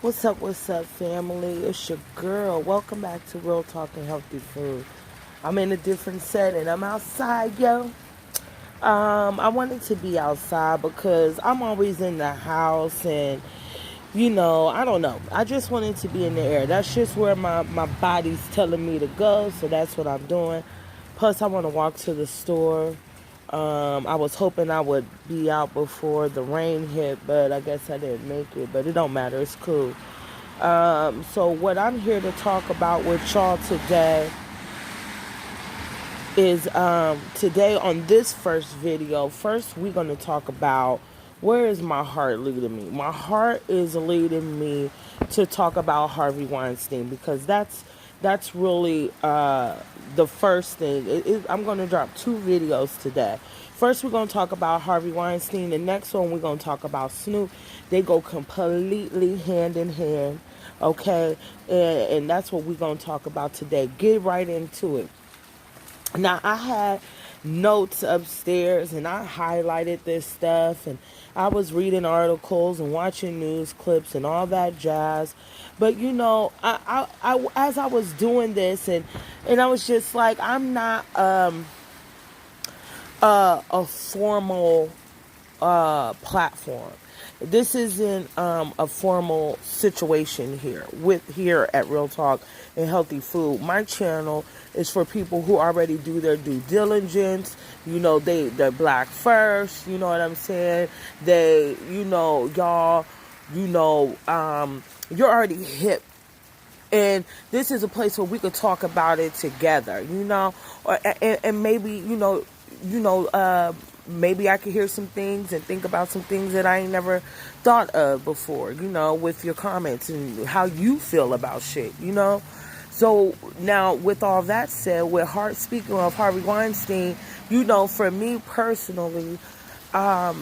What's up, family? It's your girl. Welcome back to Real Talk and Healthy Food. I'm in a different setting. I'm outside, yo. I wanted to be outside because I'm always in the house and, I don't know. I just wanted to be in the air. That's just where my body's telling me to go, so that's what I'm doing. Plus, I want to walk to the store. I was hoping I would be out before the rain hit, but I guess I didn't make it. But it don't matter. It's cool. So what I'm here to talk about with y'all today is today on this first video. First, we're going to talk about where is my heart leading me. My heart is leading me to talk about Harvey Weinstein because that's really the first thing. I'm going to drop two videos today. First, we're going to talk about Harvey Weinstein. The next one, we're going to talk about Snoop. They go completely hand in hand, okay? And that's what we're going to talk about today. Get right into it. Now, I had notes upstairs, and I highlighted this stuff, and I was reading articles and watching news clips and all that jazz. But, I as I was doing this, and I was just like, I'm not a formal platform. This isn't a formal situation here at Real Talk and Healthy Food. My channel is for people who already do their due diligence. They're black first. You know what I'm saying? You're already hip. And this is a place where we could talk about it together, and maybe, maybe I could hear some things and think about some things that I ain't never thought of before, with your comments and how you feel about shit, So now, with all that said, speaking of Harvey Weinstein, for me personally, I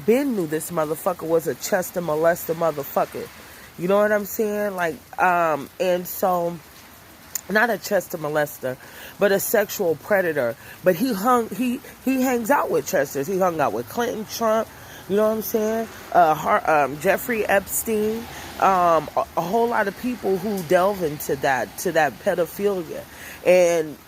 been knew this motherfucker was a Chester molester motherfucker. You know what I'm saying? And so, not a Chester molester, but a sexual predator. But he hangs out with Chesters. He hung out with Clinton, Trump. You know what I'm saying? Jeffrey Epstein. A whole lot of people who delve into that pedophilia. And,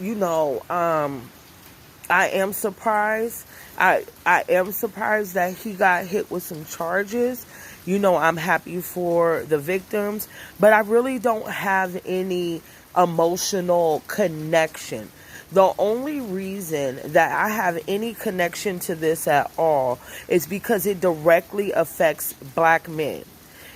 I am surprised. I am surprised that he got hit with some charges. I'm happy for the victims, but I really don't have any emotional connection. The only reason that I have any connection to this at all is because it directly affects black men.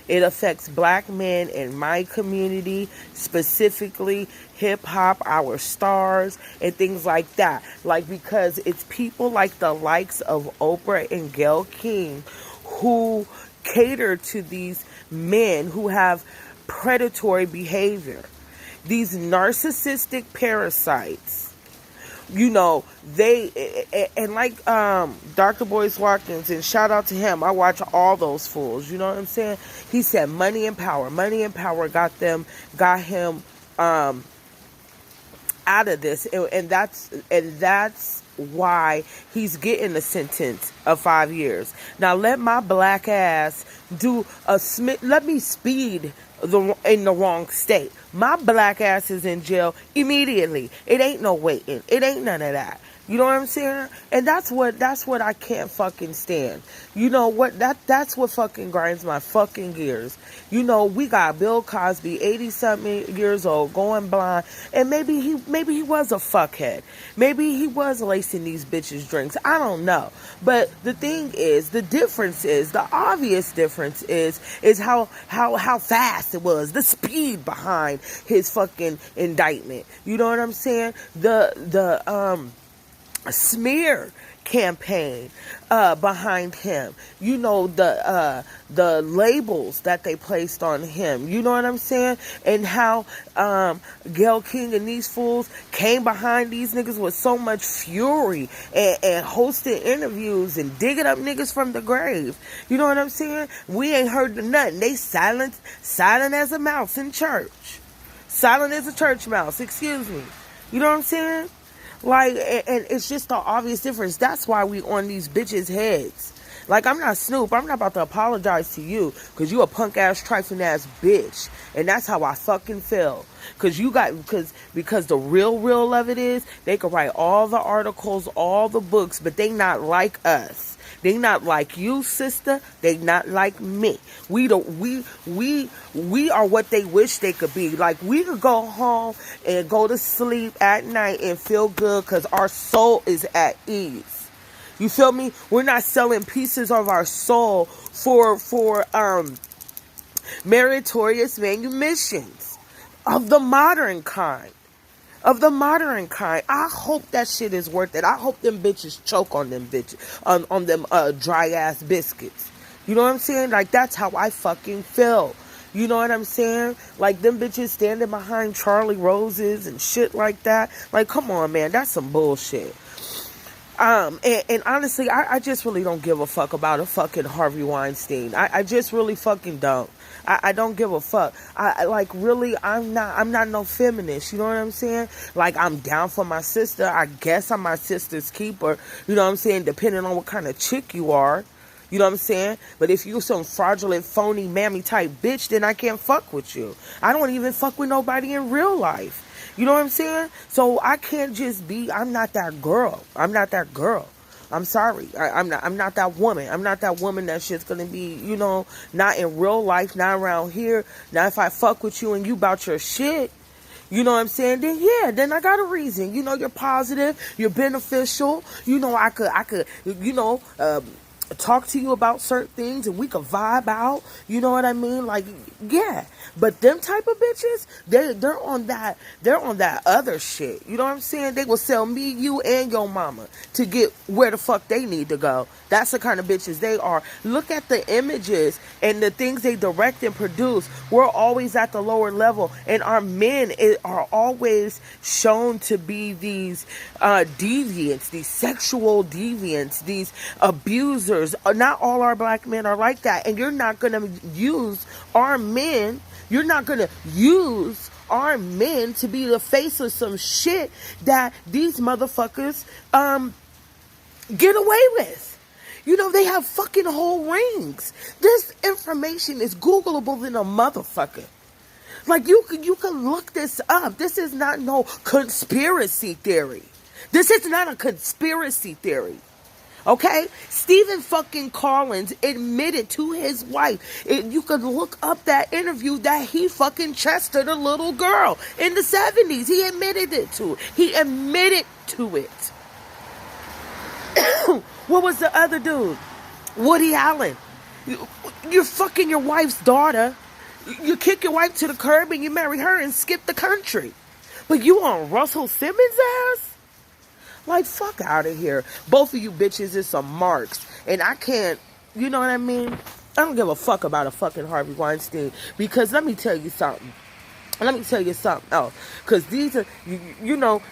It affects black men in my community, specifically hip hop, our stars, and things like that. Because it's people like the likes of Oprah and Gayle King who cater to these men who have predatory behavior. These narcissistic parasites, Dr. Boyce Watkins, and shout out to him. I watch all those fools. You know what I'm saying? He said money and power got him out of this, and that's why he's getting a sentence of 5 years. Now let my black ass let me speed in the wrong state. My black ass is in jail immediately. It ain't no waiting. It ain't none of that. You know what I'm saying? And that's what I can't fucking stand. That's what fucking grinds my fucking gears. We got Bill Cosby, 80-something years old, going blind, and maybe he was a fuckhead. Maybe he was lacing these bitches drinks. I don't know. But the thing is, the obvious difference is how fast it was, the speed behind his fucking indictment. You know what I'm saying? The smear campaign behind him. The labels that they placed on him. You know what I'm saying? And how Gayle King and these fools came behind these niggas with so much fury and hosted interviews and digging up niggas from the grave. You know what I'm saying? We ain't heard nothing. They silent as a mouse in church. Silent as a church mouse, excuse me. You know what I'm saying? And it's just the obvious difference. That's why we on these bitches' heads. Like, I'm not Snoop. I'm not about to apologize to you because you a punk-ass, trifling-ass bitch. And that's how I fucking feel. Because the real of it is, they can write all the articles, all the books, but they not like us. They not like you, sister. They not like me. We are what they wish they could be. Like, we could go home and go to sleep at night and feel good because our soul is at ease. You feel me? We're not selling pieces of our soul for meritorious manumissions of the modern kind. I hope that shit is worth it. I hope them bitches choke on them bitches, on them dry ass biscuits. You know what I'm saying? Like, that's how I fucking feel. You know what I'm saying? Like, them bitches standing behind Charlie Roses and shit like that. Like, come on, man. That's some bullshit. And honestly, I just really don't give a fuck about a fucking Harvey Weinstein. I just really fucking don't. I don't give a fuck. I'm not no feminist. You know what I'm saying? Like, I'm down for my sister. I guess I'm my sister's keeper. You know what I'm saying? Depending on what kind of chick you are. You know what I'm saying? But if you some fraudulent, phony, mammy type bitch, then I can't fuck with you. I don't even fuck with nobody in real life. You know what I'm saying? So I can't just be, I'm not that girl. I'm sorry. I'm not that woman. I'm not that woman that's just going to be, not in real life, not around here. Now, if I fuck with you and you about your shit, you know what I'm saying? Then I got a reason. You're positive. You're beneficial. I could, talk to you about certain things and we could vibe out. You know what I mean? Like, yeah. But them type of bitches, they're on that other shit. You know what I'm saying? They will sell me, you, and your mama to get where the fuck they need to go. That's the kind of bitches they are. Look at the images and the things they direct and produce. We're always at the lower level, and our men are always shown to be these deviants, these sexual deviants, these abusers. Not all our black men are like that, and you're not gonna use our men. You're not gonna use our men to be the face of some shit that these motherfuckers get away with. They have fucking whole rings. This information is Googleable than a motherfucker. Like, you can look this up. This is not no conspiracy theory. This is not a conspiracy theory. Okay? Stephen fucking Collins admitted to his wife. You could look up that interview that he fucking chested a little girl in the 70s. He admitted to it. What was the other dude? Woody Allen. You're fucking your wife's daughter. You kick your wife to the curb and you marry her and skip the country. But you on Russell Simmons' ass? Like, fuck out of here. Both of you bitches is some marks. And I can't, you know what I mean? I don't give a fuck about a fucking Harvey Weinstein. Because let me tell you something. else. Because these are,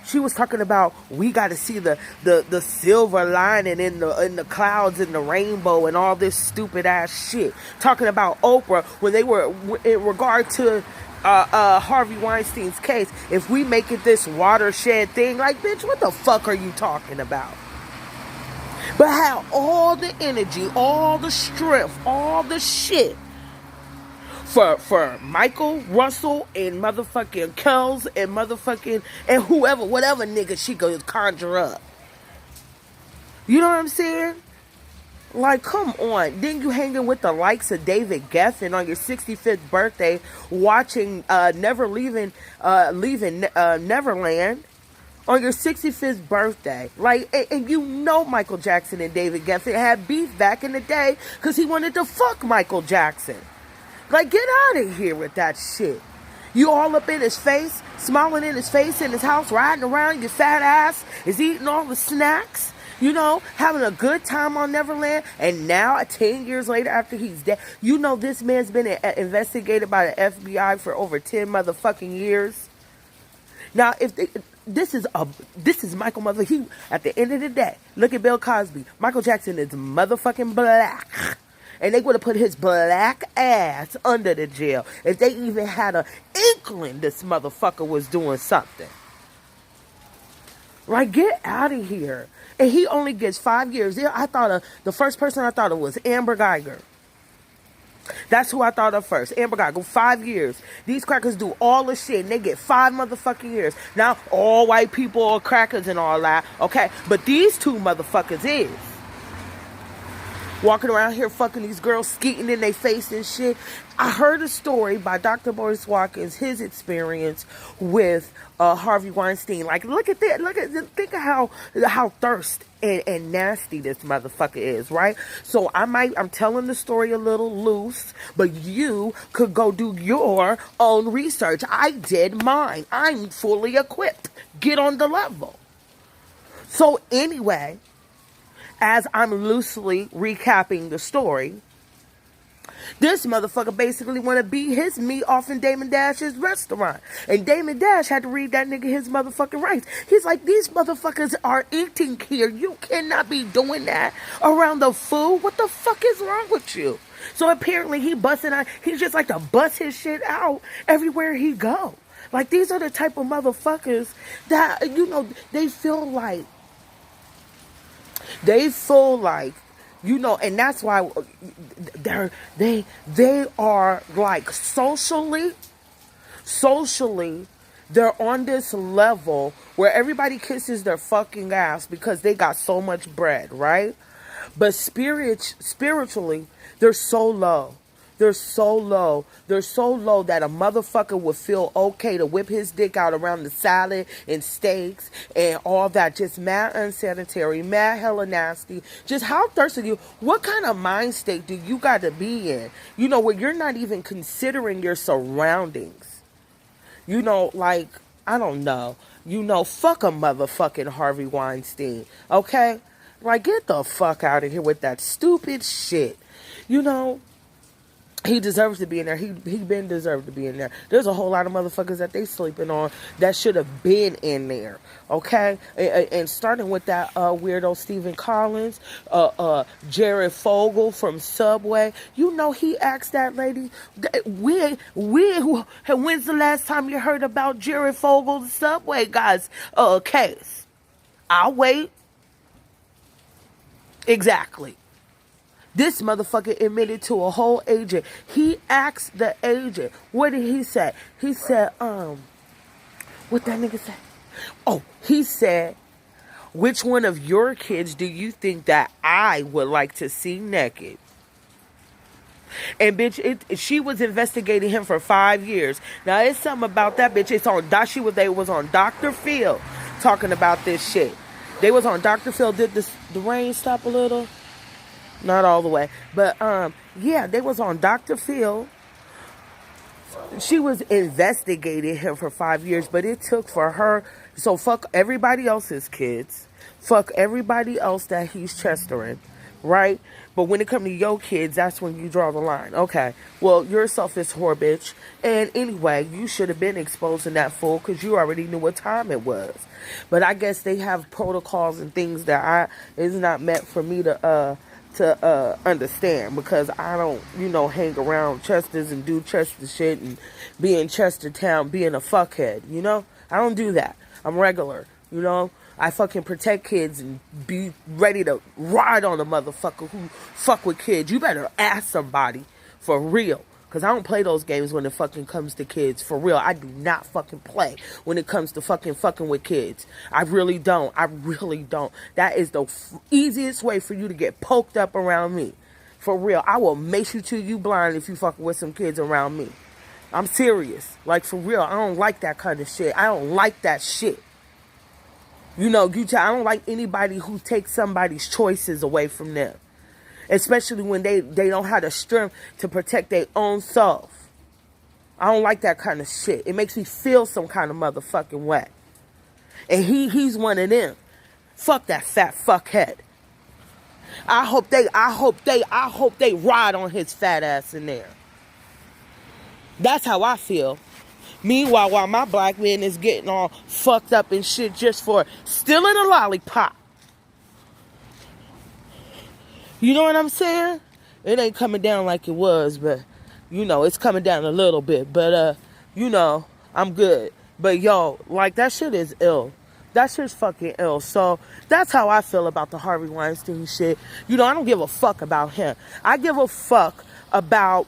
she was talking about we got to see the silver lining in the clouds and the rainbow and all this stupid ass shit. Talking about Oprah when they were in regard to Harvey Weinstein's case. If we make it this watershed thing, like, bitch, what the fuck are you talking about? But how all the energy, all the strength, all the shit for Michael, Russell, and motherfucking Kells, and motherfucking, and whoever, whatever nigga she could conjure up. You know what I'm saying? Like, come on. Then you hanging with the likes of David Geffen on your 65th birthday, watching Neverland on your 65th birthday. Like, and Michael Jackson and David Geffen had beef back in the day because he wanted to fuck Michael Jackson. Like, get out of here with that shit. You all up in his face, smiling in his face in his house, riding around, your fat ass is eating all the snacks, having a good time on Neverland. And now, 10 years later after he's dead, this man's been investigated by the FBI for over 10 motherfucking years. Now, this is Michael he, at the end of the day, look at Bill Cosby. Michael Jackson is motherfucking black. And they would have put his black ass under the jail if they even had an inkling this motherfucker was doing something. Like, get out of here. And he only gets 5 years. Yeah, the first person I thought of was Amber Geiger. That's who I thought of first. Amber Geiger, 5 years. These crackers do all the shit and they get 5 motherfucking years. Now, all white people are crackers and all that, okay? But these two motherfuckers is walking around here fucking these girls, skeeting in their face and shit. I heard a story by Dr. Boris Watkins, his experience with Harvey Weinstein. Like, look at that. Think of how thirst and nasty this motherfucker is, right? So I'm telling the story a little loose, but you could go do your own research. I did mine. I'm fully equipped. Get on the level. So anyway, as I'm loosely recapping the story, this motherfucker basically want to beat his meat off in Damon Dash's restaurant. And Damon Dash had to read that nigga his motherfucking rights. He's like, these motherfuckers are eating here. You cannot be doing that around the food. What the fuck is wrong with you? So apparently he busting out. He's just like to bust his shit out everywhere he go. Like, these are the type of motherfuckers that, they feel like, and that's why they are like socially, they're on this level where everybody kisses their fucking ass because they got so much bread, right? But spiritually, they're so low. They're so low that a motherfucker would feel okay to whip his dick out around the salad and steaks and all that. Just mad unsanitary, mad hella nasty. Just how thirsty you. What kind of mind state do you got to be in? Where you're not even considering your surroundings. Like, I don't know. Fuck a motherfucking Harvey Weinstein. Okay? Like, get the fuck out of here with that stupid shit. He deserves to be in there. He been deserved to be in there. There's a whole lot of motherfuckers that they sleeping on that should have been in there. Okay? And starting with that weirdo Stephen Collins, Jared Fogle from Subway. He asked that lady, when's the last time you heard about Jared Fogle's Subway guys case? I'll wait. Exactly. This motherfucker admitted to a whole agent. He asked the agent, what did he say? He said, what that nigga say? Oh, he said, which one of your kids do you think that I would like to see naked? And bitch, she was investigating him for 5 years. Now, it's something about that bitch. They was on Dr. Phil talking about this shit. They was on Dr. Phil. Did the rain stop a little? Not all the way. But, yeah, they was on Dr. Phil. She was investigating him for 5 years, but it took for her. So fuck everybody else's kids. Fuck everybody else that he's chestering, right? But when it comes to your kids, that's when you draw the line. Okay, well, you're a selfish whore, bitch. And anyway, you should have been exposing that fool because you already knew what time it was. But I guess they have protocols and things that is not meant for me to understand, because I don't, hang around Chesters and do Chester shit and be in Chestertown being a fuckhead, I don't do that. I'm regular, I fucking protect kids and be ready to ride on a motherfucker who fuck with kids. You better ask somebody for real. Because I don't play those games when it fucking comes to kids. For real, I do not fucking play when it comes to fucking with kids. I really don't. That is the easiest way for you to get poked up around me. For real, I will make you till you blind if you fucking with some kids around me. I'm serious. Like, for real, I don't like that kind of shit. I don't like that shit. I don't like anybody who takes somebody's choices away from them. Especially when they don't have the strength to protect their own self. I don't like that kind of shit. It makes me feel some kind of motherfucking way. And he's one of them. Fuck that fat fuckhead. I hope they ride on his fat ass in there. That's how I feel. Meanwhile, while my black man is getting all fucked up and shit just for stealing a lollipop. You know what I'm saying? It ain't coming down like it was, but, it's coming down a little bit. But, I'm good. But, yo, like, that shit is ill. That shit's fucking ill. So that's how I feel about the Harvey Weinstein shit. I don't give a fuck about him. I give a fuck about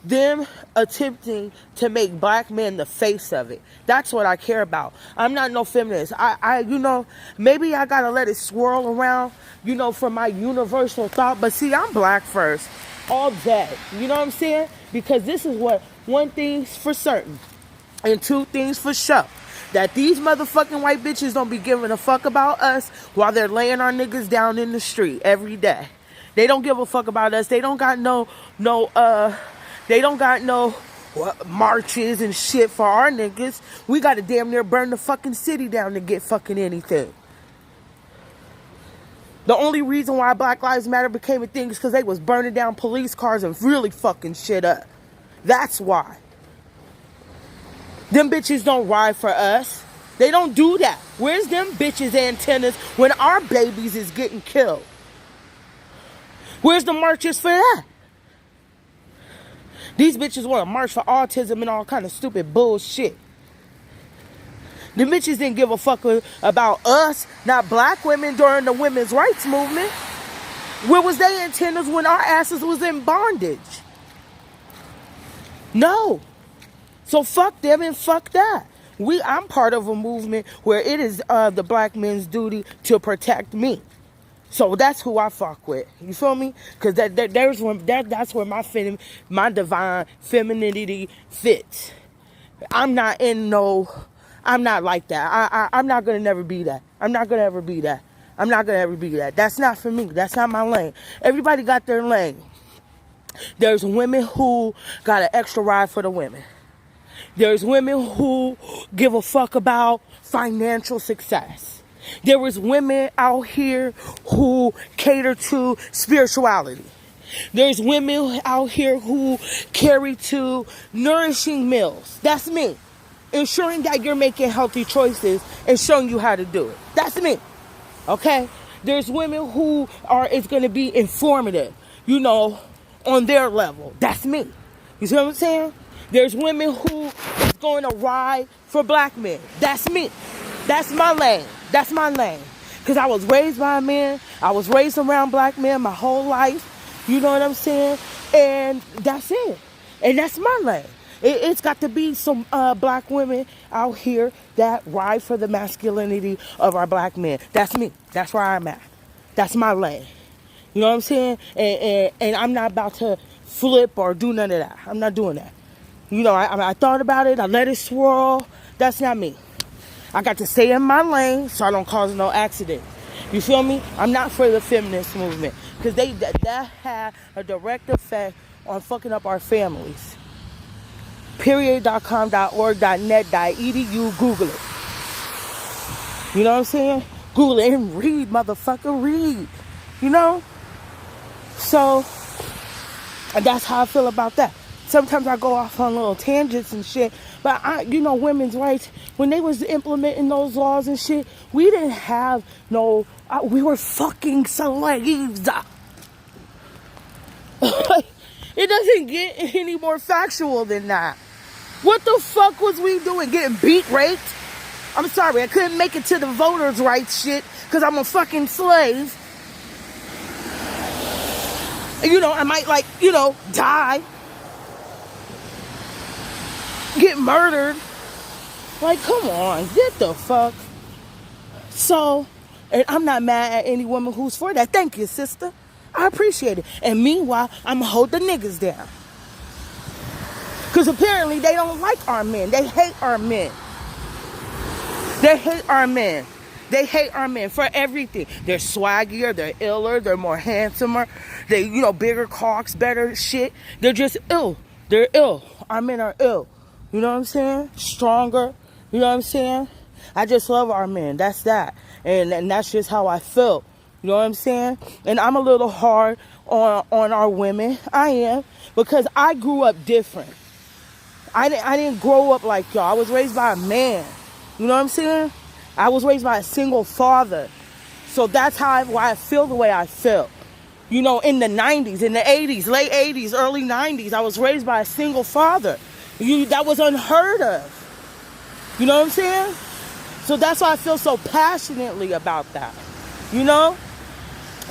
them attempting to make black men the face of it. That's what I care about. I'm not no feminist. Maybe I gotta let it swirl around, for my universal thought. But see, I'm black first, all day. You know what I'm saying? Because this is what, one thing's for certain, and two things for sure. That these motherfucking white bitches don't be giving a fuck about us while they're laying our niggas down in the street every day. They don't give a fuck about us. They don't got no marches and shit for our niggas. We gotta damn near burn the fucking city down to get fucking anything. The only reason why Black Lives Matter became a thing is because they was burning down police cars and really fucking shit up. That's why. Them bitches don't ride for us. They don't do that. Where's them bitches' antennas when our babies is getting killed? Where's the marches for that? These bitches want to march for autism and all kind of stupid bullshit. The bitches didn't give a fuck about us, not black women during the women's rights movement. Where was their antennas when our asses was in bondage? No. So fuck them and fuck that. I'm part of a movement where it is the black men's duty to protect me. So that's who I fuck with. You feel me? Because that's where my divine femininity fits. I'm not like that. I'm not going to never be that. I'm not going to ever be that. That's not for me. That's not my lane. Everybody got their lane. There's women who got an extra ride for the women. There's women who give a fuck about financial success. There is women out here who cater to spirituality. There's women out here who carry to nourishing meals. That's me. Ensuring that you're making healthy choices and showing you how to do it. That's me. Okay? There's women who it's going to be informative, on their level. That's me. You see what I'm saying? There's women who is going to ride for black men. That's me. That's my lane. Because I was raised by a man. I was raised around black men my whole life. You know what I'm saying? And that's it. And that's my lane. It's got to be some black women out here that ride for the masculinity of our black men. That's me. That's where I'm at. That's my lane. You know what I'm saying? And I'm not about to flip or do none of that. I'm not doing that. I thought about it. I let it swirl. That's not me. I got to stay in my lane so I don't cause no accident. You feel me? I'm not for the feminist movement. Because that had a direct effect on fucking up our families. Period.com.org.net.edu. Google it. You know what I'm saying? Google it and read, motherfucker. Read. So, and that's how I feel about that. Sometimes I go off on little tangents and shit. But, women's rights, when they was implementing those laws and shit, we didn't have we were fucking slaves. It doesn't get any more factual than that. What the fuck was we doing? Getting beat, raped? I'm sorry, I couldn't make it to the voters' rights shit because I'm a fucking slave. I might die. Get murdered. Like, come on, get the fuck. So, and I'm not mad at any woman who's for that. Thank you, sister. I appreciate it. And meanwhile, I'm going to hold the niggas down. Because apparently they don't like our men. They hate our men. They hate our men. They hate our men for everything. They're swaggier. They're iller. They're more handsomer. They, bigger cocks, better shit. They're just ill. They're ill. Our men are ill. You know what I'm saying? Stronger. You know what I'm saying? I just love our men. That's that. And that's just how I felt. You know what I'm saying? And I'm a little hard on our women. I am. Because I grew up different. I didn't grow up like y'all. I was raised by a man. You know what I'm saying? I was raised by a single father. So that's why I feel the way I felt. In the 90s, in the 80s, late 80s, early 90s, I was raised by a single father. That was unheard of. You know what I'm saying? So that's why I feel so passionately about that. You know?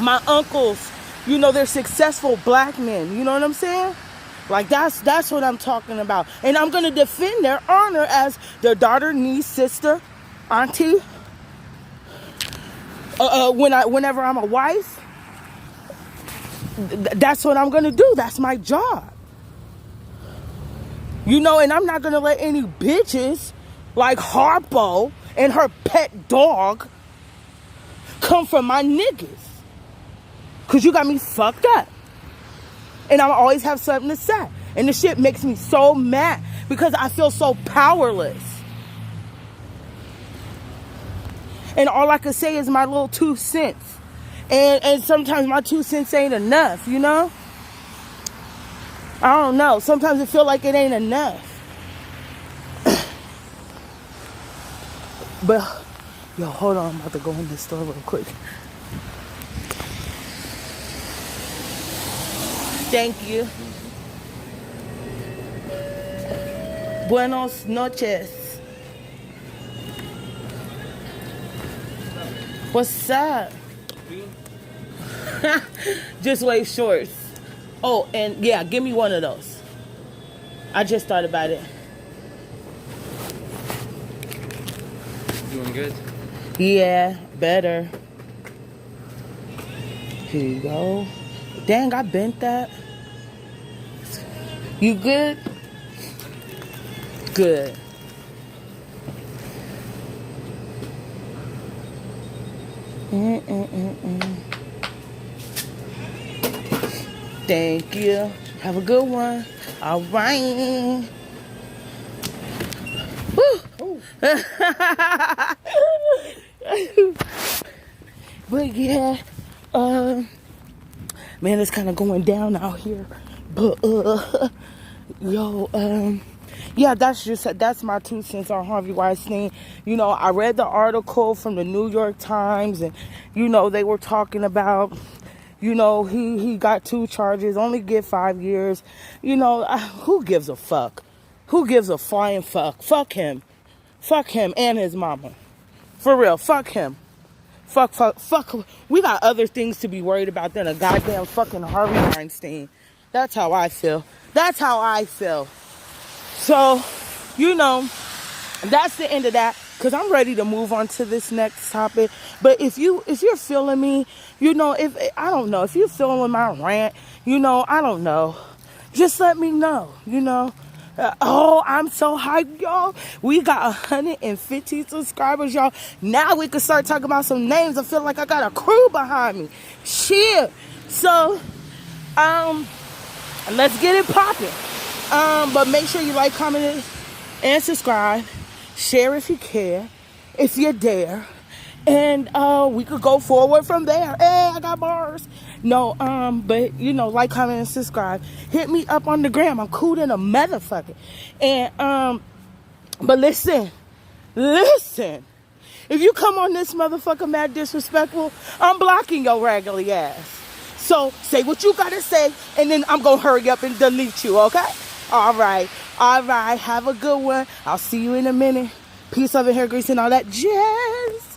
My uncles, you know, they're successful black men. You know what I'm saying? Like, that's what I'm talking about. And I'm going to defend their honor as their daughter, niece, sister, auntie. Whenever I'm a wife, that's what I'm going to do. That's my job. You know, and I'm not going to let any bitches like Harpo and her pet dog come from my niggas. Because you got me fucked up. And I always have something to say. And this shit makes me so mad because I feel so powerless. And all I can say is my little 2 cents. And sometimes my 2 cents ain't enough, you know? I don't know. Sometimes it feel like it ain't enough. But, yo, hold on. I'm about to go in this store real quick. Thank you. Buenos noches. What's up? Just wave shorts. Oh, and yeah, give me one of those. I just thought about it. Doing good? Yeah, better. Here you go. Dang, I bent that. You good? Good. Thank you. Have a good one. All right. Woo. But yeah, man, it's kind of going down out here. But yeah, that's my 2 cents on Harvey Weinstein. You know, I read the article from the New York Times, and you know they were talking about, you know, he got 2 charges, only get 5 years. You know, who gives a fuck? Who gives a flying fuck? Fuck him and his mama. For real, fuck him. Fuck. We got other things to be worried about than a goddamn fucking Harvey Weinstein. That's how I feel. So, you know, that's the end of that. Because I'm ready to move on to this next topic. But if you're feeling me, you know, I don't know. If you're feeling my rant, you know, I don't know. Just let me know, you know. I'm so hyped, y'all. We got 150 subscribers, y'all. Now we can start talking about some names. I feel like I got a crew behind me. Shit. So, let's get it popping. But make sure you like, comment, and subscribe. Share if you care, if you dare. And we could go forward from there. Hey, I got bars. No, but you know, like, comment, and subscribe. Hit me up on the gram. I'm cool than a motherfucker. And but listen. If you come on this motherfucker mad disrespectful, I'm blocking your raggedy ass. So say what you gotta say, and then I'm gonna hurry up and delete you, okay? All right. Have a good one. I'll see you in a minute. Peace, love, and hair grease, and all that jazz.